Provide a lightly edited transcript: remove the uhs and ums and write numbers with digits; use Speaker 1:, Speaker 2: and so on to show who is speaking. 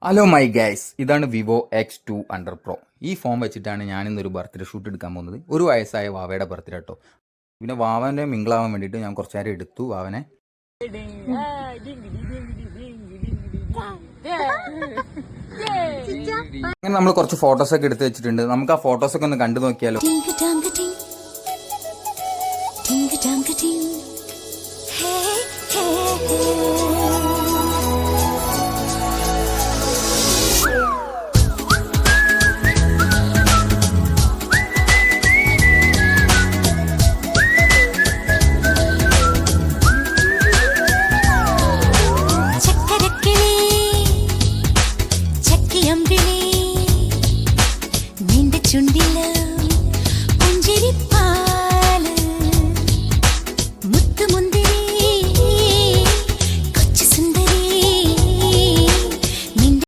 Speaker 1: Hello my guys, ഇതാണ് Vivo X2 under pro. ഈ phone വെച്ചിട്ടാണ് ഞാനിന്നൊരു ബർത്ത്ഡേ ഷൂട്ട് എടുക്കാൻ പോകുന്നത്. ഒരു വയസ്സായ വാവയുടെ ബർത്ത്ഡേ കേട്ടോ. പിന്നെ വാവൻ്റെ മിങ്കിളാവാൻ വേണ്ടിയിട്ട് ഞാൻ കുറച്ച് നേരം എടുത്തു വാവനെ. അങ്ങനെ നമ്മൾ കുറച്ച് ഫോട്ടോസൊക്കെ എടുത്ത് വെച്ചിട്ടുണ്ട്. നമുക്ക് ആ ഫോട്ടോസൊക്കെ ഒന്ന് കണ്ടു നോക്കിയാലോ.